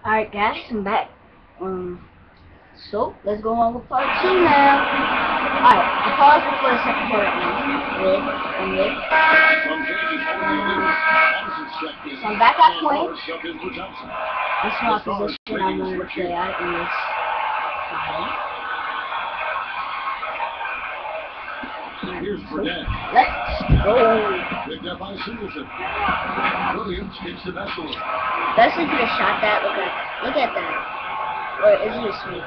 Alright guys, I'm back. So let's go on with part 2 now. Alright, I paused it for a second part now. So I'm back at point. This is my position I'm going to play at in this. Here's Burnett. Let's go. Picked up by Singleton. Williams gets the vessel. Bessie could have shot that. Look at that. Or is he a sweep?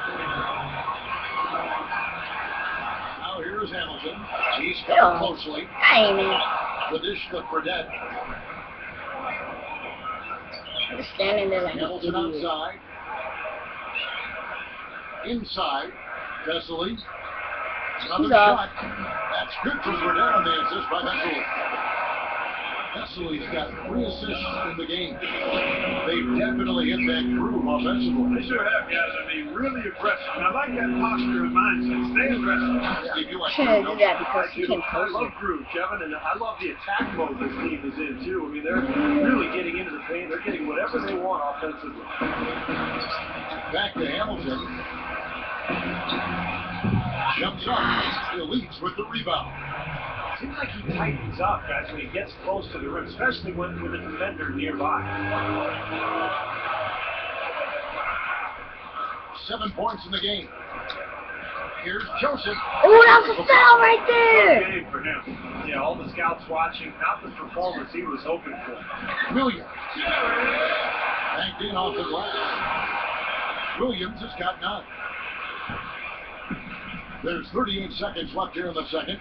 Now here's Hamilton. He's coming closely. Amen. The dish to Burnett. I'm just standing there like Hamilton outside. Inside. Vesely. Another shot. That's good for Burnett on the assist by Vesely. Vesely's got 3 assists in the game. They've definitely hit that groove offensively. They sure have, guys. I mean, really aggressive. And I like that posture and mindset. Stay aggressive. I shouldn't do that because he can I post love it. groove, Kevin, and I love the attack mode this team is in, too. I mean, they're really getting into the paint. They're getting whatever they want offensively. Back to Hamilton. Jumps up. He leads with the rebound. Seems like he tightens up, guys, when he gets close to the rim, especially when with a defender nearby. 7 points in the game. Here's Joseph. Oh, that was a foul right there! Good game for him. Yeah, all the scouts watching, not the performance he was hoping for. Williams. Banked in off the glass. Williams has got 9. There's 38 seconds left here in the second.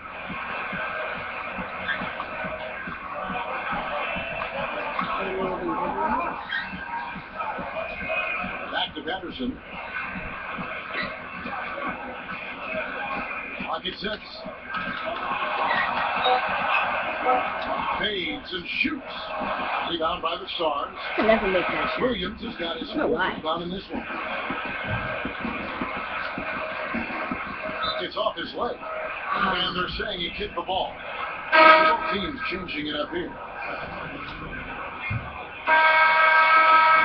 Back to Patterson. Pocket sets. Fades and shoots. Rebound by the Stars. I can never make that shot. Williams has got his 4th rebound in this one. It's off his leg. And they're saying he kicked the ball. Both teams changing it up here.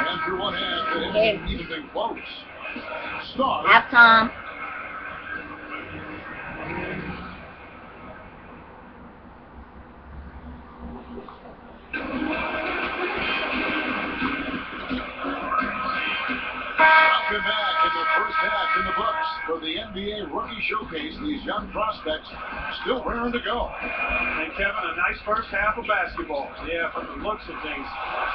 And through one half, it hasn't even been close. Stars. Halftime. Welcome back in the first half in the books for the NBA Rookie Showcase. These young prospects still raring to go. And Kevin, a nice first half of basketball. Yeah, from the looks of things,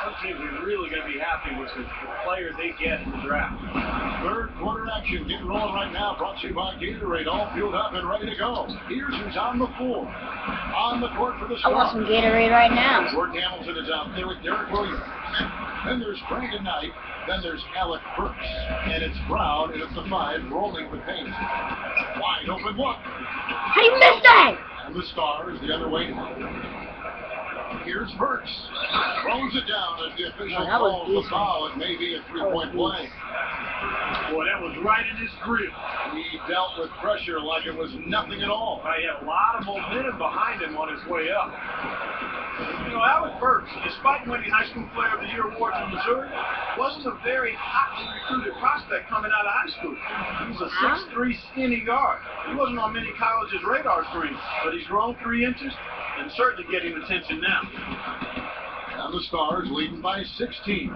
some teams are really going to be happy with the players they get in the draft. Third quarter action getting rolling right now. Brought to you by Gatorade, all fueled up and ready to go. Here's who's on the floor. On the court for the I want Stars. some Gatorade right now. Jordan Hamilton is out there with Derek Williams. Then there's Brandon Knight. Then there's Alec Burks. And it's Brown, and it's the 5 rolling with paint. Wide open look. How do you miss that? And the Stars the other way. Here's Burks. Throws it down as the official calls the foul. It may be a 3-point play. Boy, that was right in his grip. He dealt with pressure like it was nothing at all. He had a lot of momentum behind him on his way up. You know, Alec Burks, despite winning High School Player of the Year awards in Missouri, wasn't a very hotly recruited prospect coming out of high school. He was a 6'3" skinny guard. He wasn't on many colleges' radar screens, but he's grown 3 inches and certainly getting attention now. And the Stars leading by 16.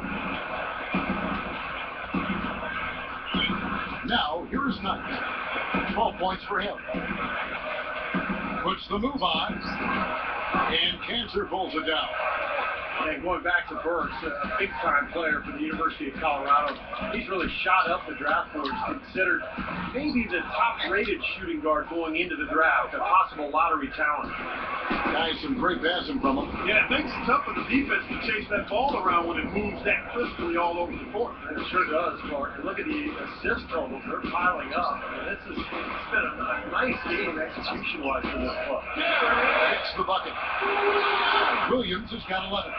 Now, here's Knight. 12 points for him. Puts the move on. And Cancer pulls it down. And going back to Burks, a big-time player for the University of Colorado. He's really shot up the draft boards, considered maybe the top-rated shooting guard going into the draft, a possible lottery talent. Nice and great passing from him. Yeah, it makes it tough for the defense to chase that ball around when it moves that crisply all over the court. And it sure does, Clark. And look at the assist totals. They're piling up. And it's been a nice game execution-wise for this club. Hits the bucket. Williams has got 11.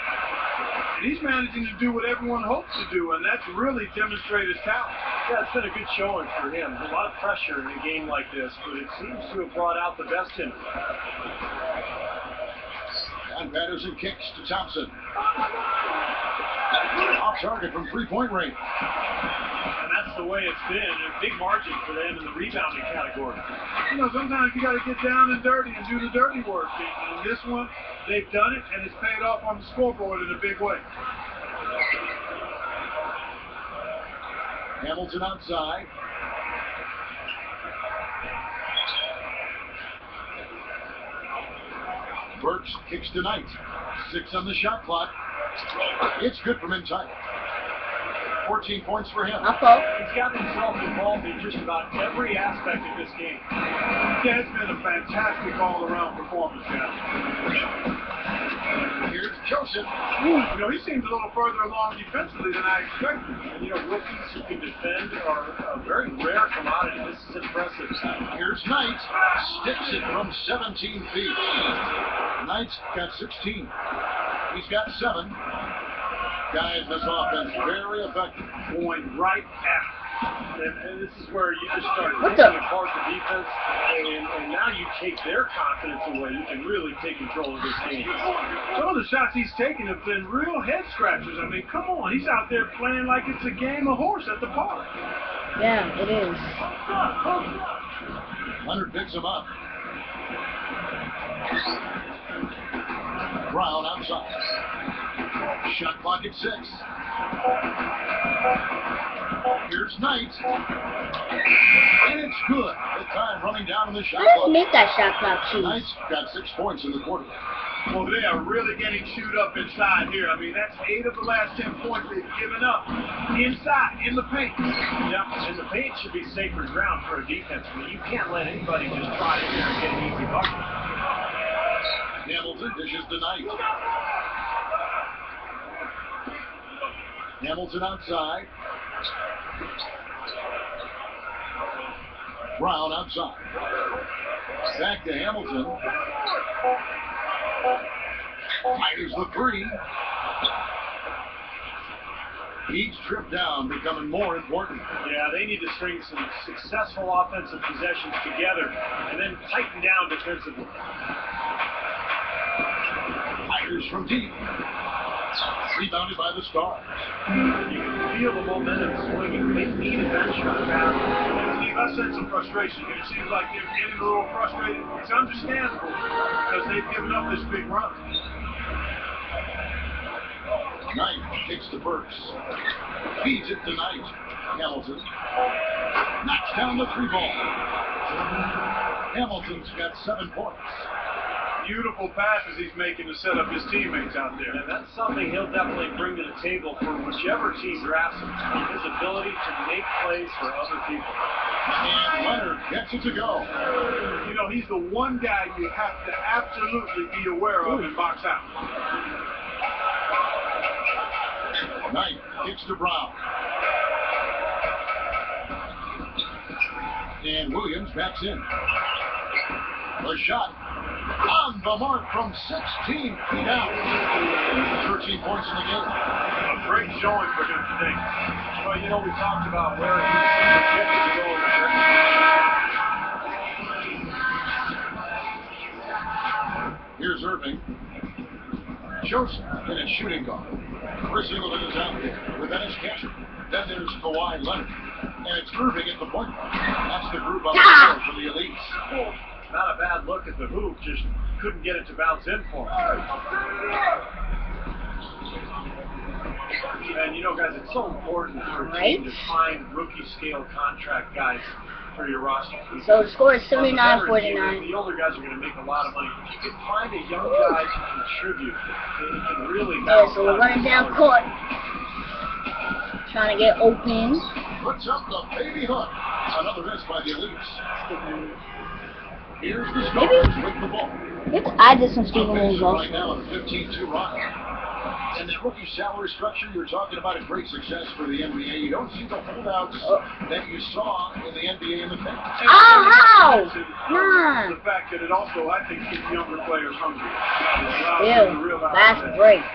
And he's managing to do what everyone hopes to do, and that's really demonstrate his talent. Yeah, it's been a good showing for him. A lot of pressure in a game like this, but it seems to have brought out the best in him. And Patterson kicks to Thompson. Off target from three-point range. And that's the way it's been. A big margin for them in the rebounding category. You know, sometimes you got to get down and dirty and do the dirty work. And this one, they've done it, and it's paid off on the scoreboard in a big way. Hamilton outside. Burks kicks tonight. 6 on the shot clock. It's good from inside. 14 points for him. He's got himself involved in just about every aspect of this game. Yeah, it's been a fantastic all-around performance, guys. Here's Joseph. You know, he seems a little further along defensively than I expected. And, you know, rookies who can defend are a very rare commodity. This is impressive. Here's Knight. Sticks it from 17 feet. Knight's got 16. He's got 7. Guys, this offense very effective. Going right at it. And this is where you just start taking apart the defense, and now you take their confidence away. You can really take control of this game. Some of the shots he's taken have been real head scratchers. I mean, come on. He's out there playing like it's a game of horse at the park. Yeah, it is. Leonard picks him up. Brown outside. Shot clock at 6. Here's Knight. And it's good. The time running down in the shot How clock. do you make that shot clock cheese? Knight's got 6 points in the quarter. Well, they are really getting chewed up inside here. I mean, that's 8 of the last 10 points they've given up inside, in the paint. Yeah, and the paint should be sacred ground for a defense. I mean, you can't let anybody just try in there and get an easy bucket. Hamilton dishes to Knight. Hamilton outside. Brown outside. Back to Hamilton. Fires the 3. Each trip down becoming more important. Yeah, they need to string some successful offensive possessions together and then tighten down defensively. Fires from deep. Rebounded by the Stars. You can feel the momentum swinging. They need a bench shot now. Steve, I sense some frustration here. It seems like they're getting a little frustrated. It's understandable because they've given up this big run. Knight kicks to Burks. Feeds it to Knight. Hamilton knocks down the 3 ball. Hamilton's got 7 points. Beautiful passes he's making to set up his teammates out there. And that's something he'll definitely bring to the table for whichever team drafts him. His ability to make plays for other people. And Leonard gets it to go. You know, he's the one guy you have to absolutely be aware of and box out. Knight kicks to Brown. And Williams backs in. The shot on the mark from 16 feet out. 13 points in the game. A great showing for him today. Well, you know, we talked about where he's projected to go in the direction. Here's Irving. Joseph in a shooting guard. Chris Singleton is out there with Dennis Ketchum. Then there's Kawhi Leonard. And it's Irving at the point. That's the group on the floor for the elites. Not a bad look at the hoop, just couldn't get it to bounce in for him. And you know, guys, it's so important for a team to find rookie-scale contract guys for your roster. So the score is 79-49. The older guys are going to make a lot of money. If you can find a young guy to contribute, it can really Yeah, so we're running down court. Trying to get open. Puts up the baby hook. Another miss by the elites. Here's the Stars with the ball. I did some Stephen moves Right also. now, a 15-2 run. And that rookie salary structure, you're talking about a great success for the NBA. You don't see the holdouts that you saw in the NBA in the past. Oh, The fact that it also, I think, keeps younger players hungry. Ew, that's great.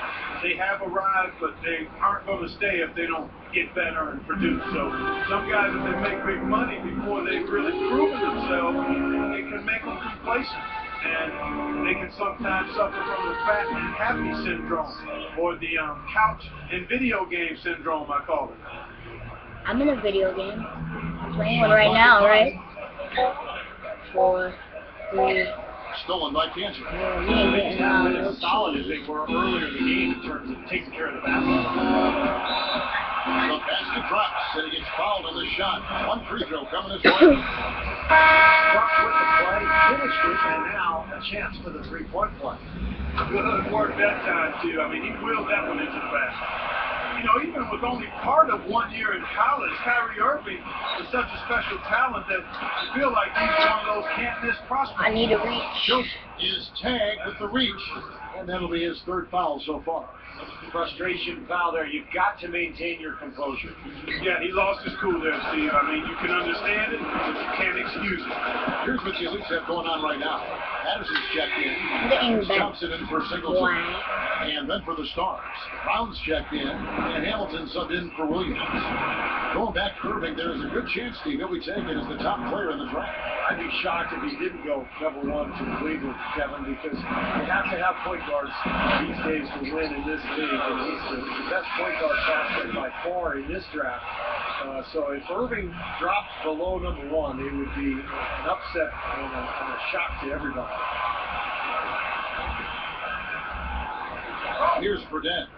They have arrived, but they aren't going to stay if they don't get better and produce. So some guys, if they make big money before they've really proven themselves, it can make them complacent. and they can sometimes suffer from the fat and happy syndrome, or the couch and video game syndrome, I call it. I'm in a video game. I'm playing one right now, right? 4, 3. Stolen by Kansas. They just haven't been as solid as they were earlier in the game in terms of taking care of the basketball. The basket drops, and he gets fouled on the shot. One free throw coming his way. Struck with the play, finished it, and now a chance for the three-point play. Good work that time, too. I mean, he wheeled that one into the basket. You know, even with only part of 1 year in college, Kyrie Irving is such a special talent that you feel like he's one of those can't-miss prospects. I need a reach. Joseph is tagged with the reach, and that'll be his third foul so far. Frustration foul there. You've got to maintain your composure. Yeah, he lost his cool there, Steve. I mean, you can understand it, but you can't excuse it. Here's what the Elites have going on right now. Addison's checked Getting in. Thompson in for Singleton. Wow. And then for the Stars. Brown's checked in, and Hamilton subbed in for Williams. Going back to Irving, there is a good chance, Steve, he'll be taken as the top player in the draft. I'd be shocked if he didn't go #1 to Cleveland, Kevin, because you have to have point guards these days to win in this league, and he's the best point guard prospect by far in this draft. So if Irving dropped below #1, it would be an upset and a shock to everybody. Here's Fredette.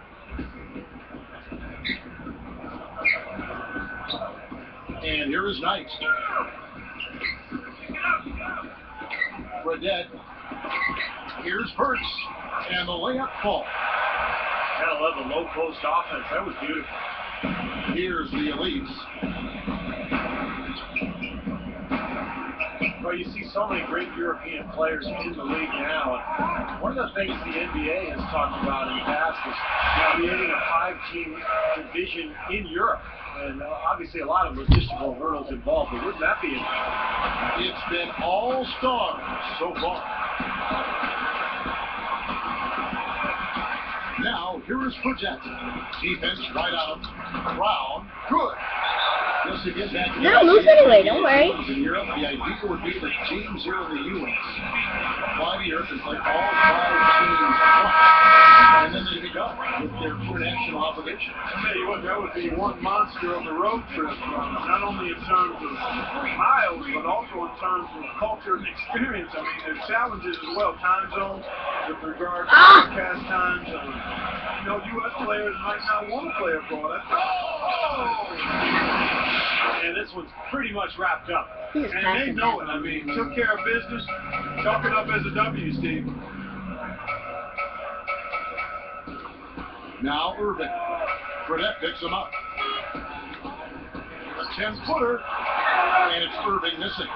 And here is Knight. Fredette. Here's Hurts. And the layup falls. Gotta love the low post offense. That was beautiful. Here's the Elites. Well, you see so many great European players in the league now. And one of the things the NBA has talked about in the past is creating a 5-team division in Europe. And obviously a lot of logistical hurdles involved, but wouldn't that be interesting? It's been all stars so far. Now, here is Fredette. Defense right out. Brown. Good. Just to get that. No, lose anyway, don't worry. In Europe, the idea would be that teams here in the U.S. fly to Europe and play all 5 teams twice. And then they pick up with their international obligations. I'll tell you what, that would be one monster of the road trip, not only in terms of miles, but also in terms of culture and experience. I mean, there's challenges as well, time zones with regard to broadcast times. You know, U.S. players might not want to play abroad. And this one's pretty much wrapped up. And they know it. I mean, took care of business. Chalk it up as a W, Steve. Now Irving. Fredette picks him up. A 10-footer. And it's Irving missing.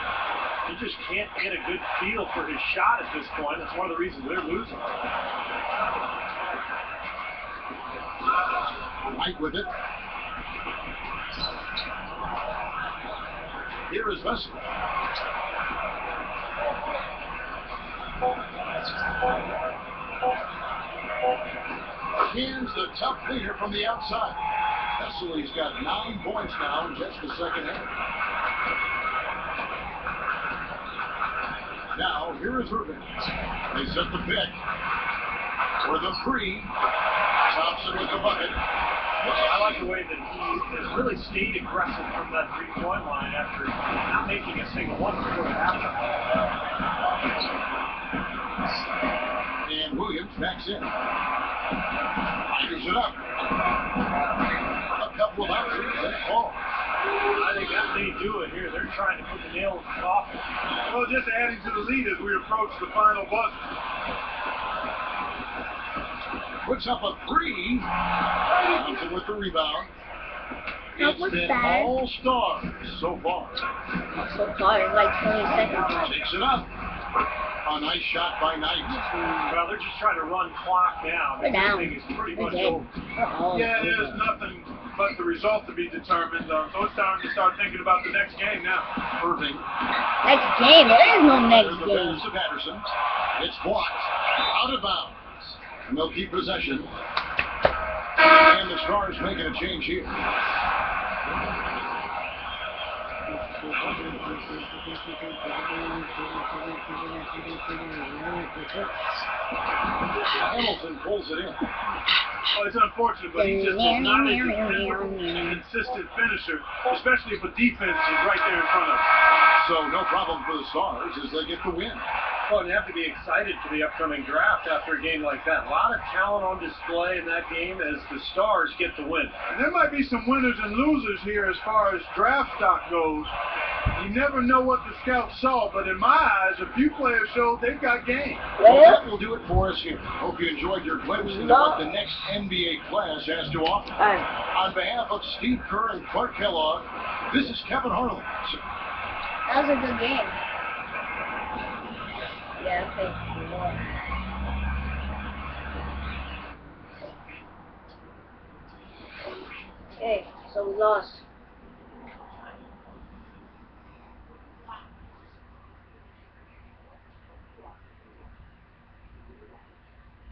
He just can't get a good feel for his shot at this point. That's one of the reasons they're losing. Knight with it. Here is Vessel. Hands the tough leader from the outside. Vessel, he's got 9 points now in just the second half. Now, here is Irving. They set the pick. For the 3. Thompson with the bucket. I like the way that he has really stayed aggressive from that 3-point line after not making a single one before the halftime. And Williams backs in. Fires it up. A couple of options and ball. I think that may do it here. They're trying to put the nail in the coffin. Well, just adding to the lead as we approach the final buzzer. Puts up a 3. Thompson with the rebound. It's been all stars so far. So far, it's like 20 seconds left. Takes it up. A nice shot by Knight. Well, they're just trying to run clock now. We're down. This thing is pretty much We're over. Yeah, there's nothing but the result to be determined. So it's time to start thinking about the next game now. Irving. Next game? There is no next The game. pass to Patterson. It's blocked. Out of bounds. And they'll keep possession. And the Stars making a change here. Hamilton pulls it in. Well, it's unfortunate, but he just is not a dependable and consistent finisher, especially if a defense is right there in front of him. So no problem for the Stars as they get the win. Well, you have to be excited for the upcoming draft after a game like that. A lot of talent on display in that game as the Stars get the win. And there might be some winners and losers here as far as draft stock goes. You never know what the scouts saw, but in my eyes, a few players showed they've got game. Well, that will do it for us here. Hope you enjoyed your glimpse into what the next NBA class has to offer. On behalf of Steve Kerr and Clark Kellogg, this is Kevin Harlan. That was a good game. Yeah, okay. Okay, so we lost.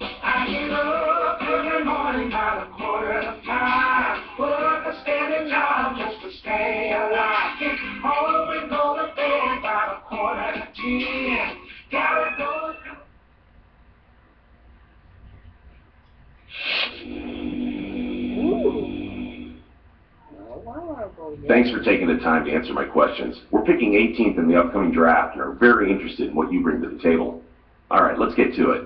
I get up every morning about 5:15. Work a steady job just to stay alive. Get home and go to bed about 9:45. Gotta go. Thanks for taking the time to answer my questions. We're picking 18th in the upcoming draft and are very interested in what you bring to the table. All right, let's get to it.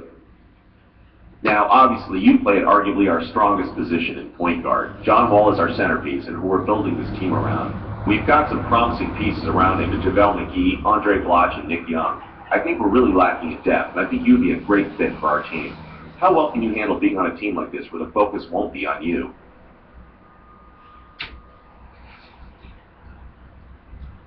Now, obviously, you play at arguably our strongest position in point guard. John Wall is our centerpiece and who we're building this team around. We've got some promising pieces around him in JaVale McGee, Andre Bloch, and Nick Young. I think we're really lacking in depth, and I think you'd be a great fit for our team. How well can you handle being on a team like this where the focus won't be on you?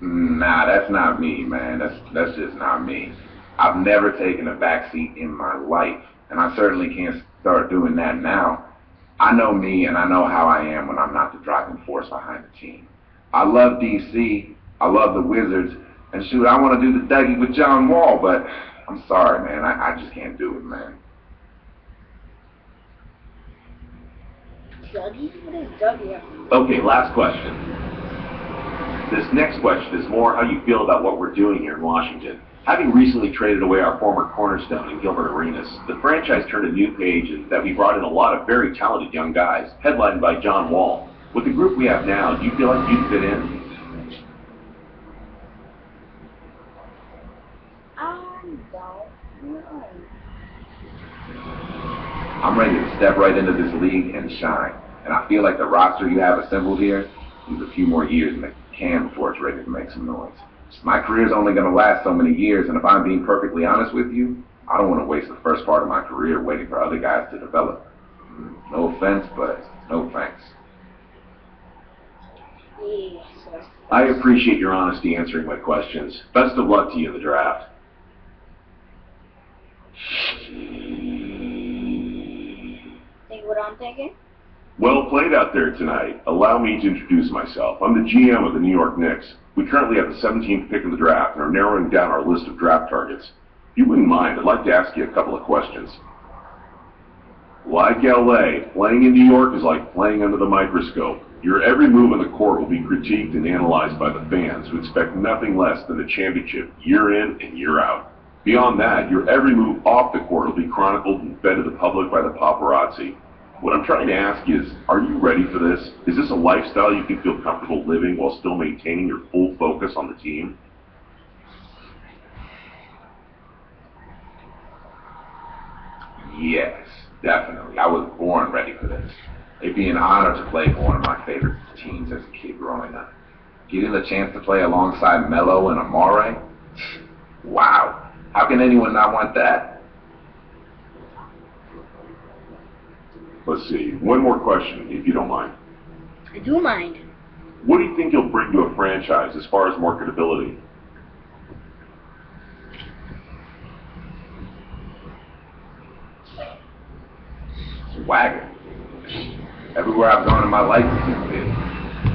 Nah, that's not me, man. That's just not me. I've never taken a backseat in my life, and I certainly can't start doing that now. I know me, and I know how I am when I'm not the driving force behind the team. I love DC, I love the Wizards, and shoot, I want to do the Dougie with John Wall, but I'm sorry, man. I just can't do it, man. Dougie? What is Dougie? Okay, last question. This next question is more how you feel about what we're doing here in Washington. Having recently traded away our former cornerstone in Gilbert Arenas, the franchise turned a new page in that we brought in a lot of very talented young guys, headlined by John Wall. With the group we have now, do you feel like you'd fit in? I'm ready to step right into this league and shine. And I feel like the roster you have assembled here needs a few more years in the can before it's ready to make some noise. My career's only going to last so many years, and if I'm being perfectly honest with you, I don't want to waste the first part of my career waiting for other guys to develop. No offense, but no thanks. I appreciate your honesty answering my questions. Best of luck to you in the draft. Think what I'm thinking? Well played out there tonight. Allow me to introduce myself. I'm the GM of the New York Knicks. We currently have the 17th pick in the draft and are narrowing down our list of draft targets. If you wouldn't mind, I'd like to ask you a couple of questions. Like LA, playing in New York is like playing under the microscope. Your every move on the court will be critiqued and analyzed by the fans who expect nothing less than a championship year in and year out. Beyond that, your every move off the court will be chronicled and fed to the public by the paparazzi. What I'm trying to ask is, are you ready for this? Is this a lifestyle you can feel comfortable living while still maintaining your full focus on the team? Yes, definitely. I was born ready for this. It'd be an honor to play for one of my favorite teams as a kid growing up. Getting the chance to play alongside Melo and Amare? Wow. How can anyone not want that? Let's see, one more question, if you don't mind. I do mind. What do you think you'll bring to a franchise as far as marketability? Swagger. Everywhere I've gone in my life has been.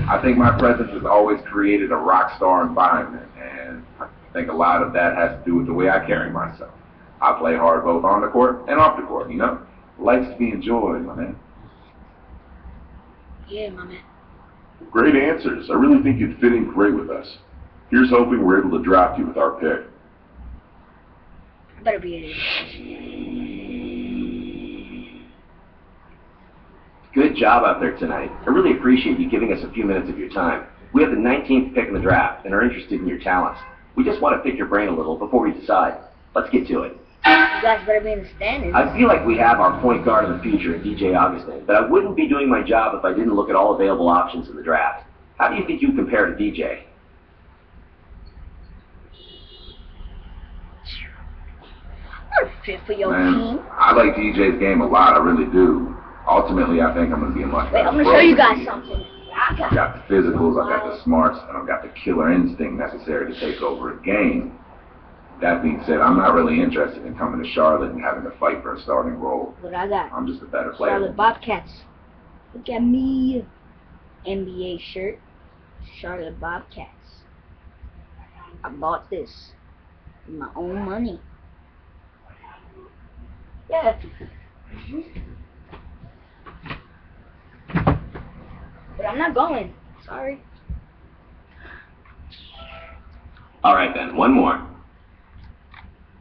I think my presence has always created a rock star environment, and I think a lot of that has to do with the way I carry myself. I play hard both on the court and off the court, you know? Life's to be enjoyed, my man. Yeah, my man. Great answers. I really think you'd fit in great with us. Here's hoping we're able to draft you with our pick. Better be it. Good job out there tonight. I really appreciate you giving us a few minutes of your time. We have the 19th pick in the draft and are interested in your talents. We just want to pick your brain a little before we decide. Let's get to it. You guys better be in the standings. I feel like we have our point guard of the future in DJ Augustin, but I wouldn't be doing my job if I didn't look at all available options in the draft. How do you think you compare to DJ? You're fit for your team. I like DJ's game a lot, I really do. Ultimately, I think I'm going to be a much better I'm going to show you guys something. I've got the physicals, I've got the smarts, and I've got the killer instinct necessary to take over a game. That being said, I'm not really interested in coming to Charlotte and having to fight for a starting role. What I got? I'm just a better player. Charlotte Bobcats. Look at me. NBA shirt. Charlotte Bobcats. I bought this with my own money. Yeah. But I'm not going. Sorry. All right then, one more.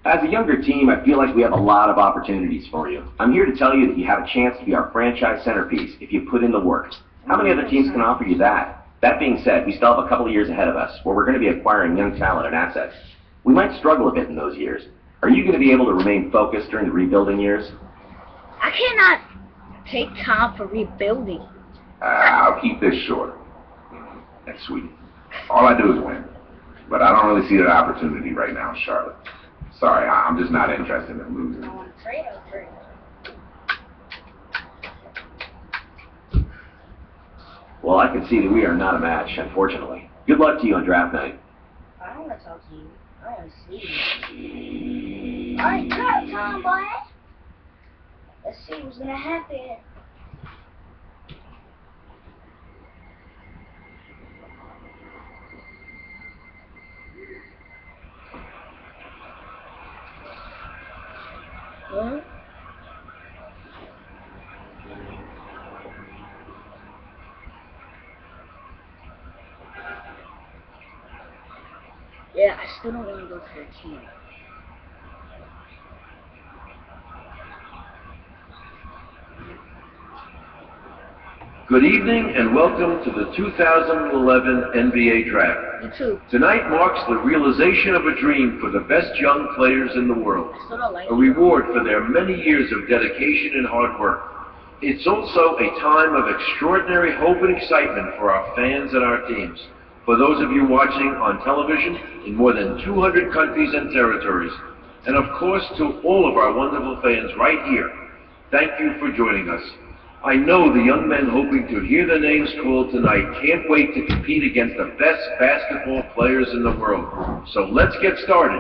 As a younger team, I feel like we have a lot of opportunities for you. I'm here to tell you that you have a chance to be our franchise centerpiece if you put in the work. How many other teams can offer you that? That being said, we still have a couple of years ahead of us where we're going to be acquiring young talent and assets. We might struggle a bit in those years. Are you going to be able to remain focused during the rebuilding years? I cannot take time for rebuilding. I'll keep this short. That's sweet. All I do is win. But I don't really see that opportunity right now in Charlotte. Sorry, I'm just not interested in losing. I want to trade over it. Well, I can see that we are not a match, unfortunately. Good luck to you on draft night. I don't want to talk to you. I want to see you. Alright, draft time, boy. Let's see what's going to happen. Huh? Yeah, I still don't want to go to the team. Good evening and welcome to the 2011 NBA Draft. You too. Tonight marks the realization of a dream for the best young players in the world. I still don't like A reward for their many years of dedication and hard work. It's also a time of extraordinary hope and excitement for our fans and our teams. For those of you watching on television in more than 200 countries and territories, and of course to all of our wonderful fans right here, thank you for joining us. I know the young men hoping to hear their names called tonight can't wait to compete against the best basketball players in the world. So let's get started.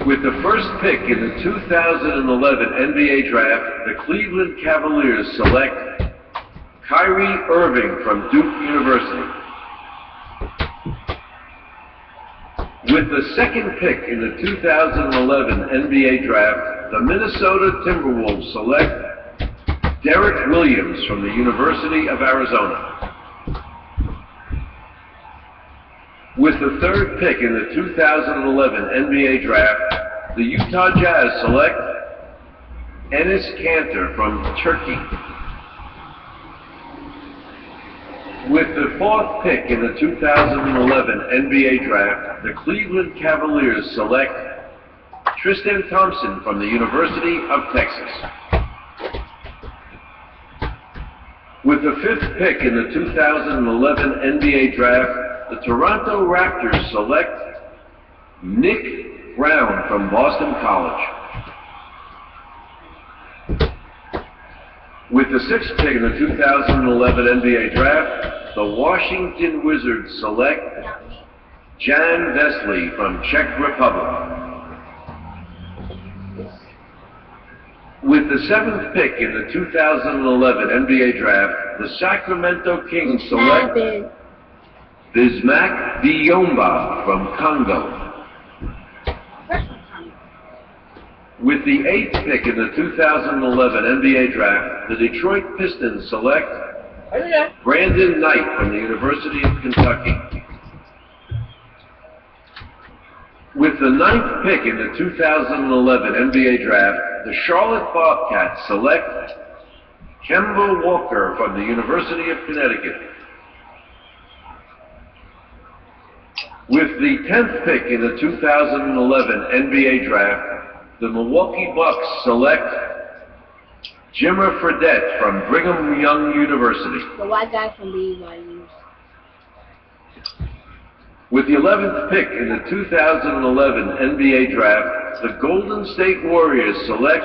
With the first pick in the 2011 NBA Draft, the Cleveland Cavaliers select Kyrie Irving from Duke University. With the second pick in the 2011 NBA Draft, the Minnesota Timberwolves select Derek Williams from the University of Arizona. With the third pick in the 2011 NBA Draft, the Utah Jazz select Enes Kanter from Turkey. With the fourth pick in the 2011 NBA Draft, the Cleveland Cavaliers select Tristan Thompson from the University of Texas. With the fifth pick in the 2011 NBA Draft, the Toronto Raptors select Nick Brown from Boston College. With the sixth pick in the 2011 NBA Draft, the Washington Wizards select Jan Vesley from Czech Republic. With the seventh pick in the 2011 NBA Draft, the Sacramento Kings select Bismack Biyombo from Congo. With the eighth pick in the 2011 NBA Draft, the Detroit Pistons select Brandon Knight from the University of Kentucky. With the 9th pick in the 2011 NBA Draft, the Charlotte Bobcats select Kemba Walker from the University of Connecticut. With the 10th pick in the 2011 NBA Draft, the Milwaukee Bucks select Jimmer Fredette from Brigham Young University. The white guy from BYU. With the 11th pick in the 2011 NBA Draft, the Golden State Warriors select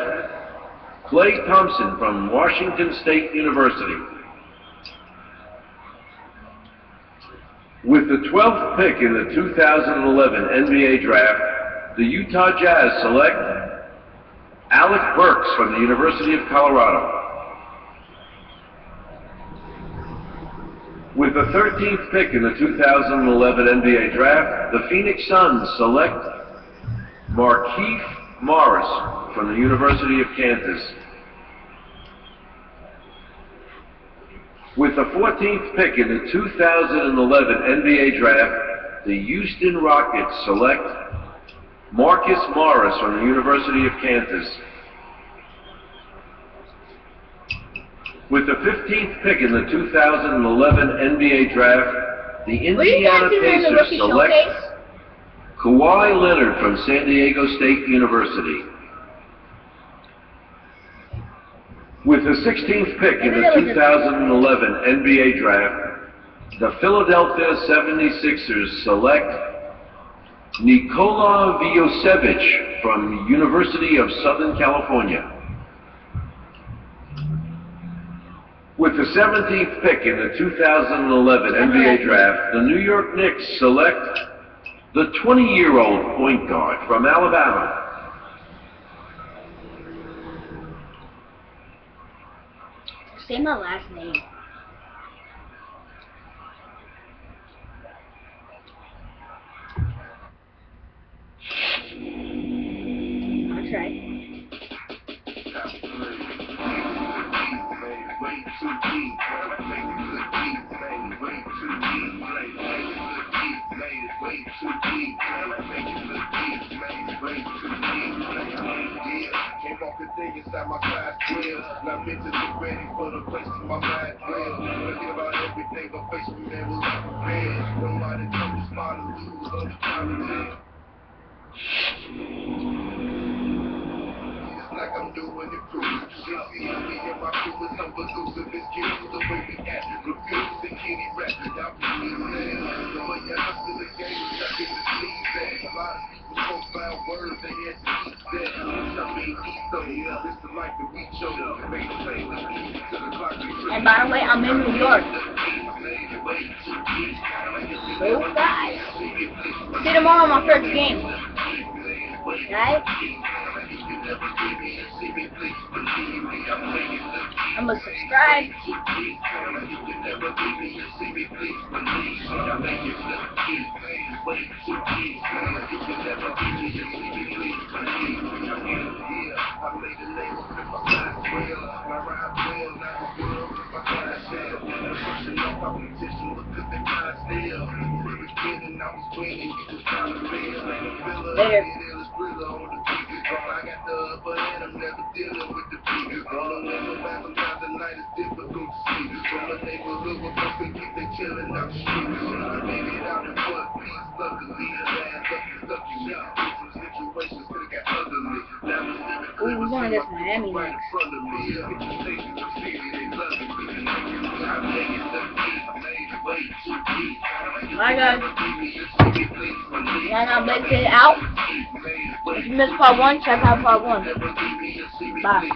Klay Thompson from Washington State University. With the 12th pick in the 2011 NBA Draft, the Utah Jazz select Alec Burks from the University of Colorado. With the 13th pick in the 2011 NBA Draft, the Phoenix Suns select Markieff Morris from the University of Kansas. With the 14th pick in the 2011 NBA Draft, the Houston Rockets select Marcus Morris from the University of Kansas. With the 15th pick in the 2011 NBA Draft, the Indiana Pacers select Kawhi Leonard from San Diego State University. With the 16th pick in the 2011 NBA Draft, the Philadelphia 76ers select Nikola Vucevic from University of Southern California. With the 17th pick in the 2011 NBA Draft, the New York Knicks select the 20-year-old point guard from Alabama. Say my last name. I'll try. Came off the thing inside my class 12. Now bitches are ready for the place in my mind well. Forget about everything on Facebook, man, was prepared. Nobody told me smart to lose all the time to live. It's like I'm doing it proof. You see me and my crew is unbelievable. This kid is the way we act. Refuse the kitty rap. Y'all can see the the way you hustle the game is stuck in the sleeve back. A lot of people profile words, they had to eat that. I mean, eat though. This the life that we chose. Make the same as easy to the clock. And by the way, I'm in New York. Those guys. See you tomorrow on my first game. Guys? I'm gonna subscribe. Later. I got the upper hand, I'm never dealing with the people. Rolling in the back, sometimes the night is difficult to see. From the neighborhood, we're supposed to keep they chilling out the street. I made it out in one piece, luckily, the last stuck in me. Some situations could have got ugly. Now the lyrics Ooh, we're going against Miami right in next. front of me. Get the stations of city, they love me. I make it look deep, made it way too deep. Bye guys. Y'all gonna make it out? If you missed part 1, check out part 1. Bye.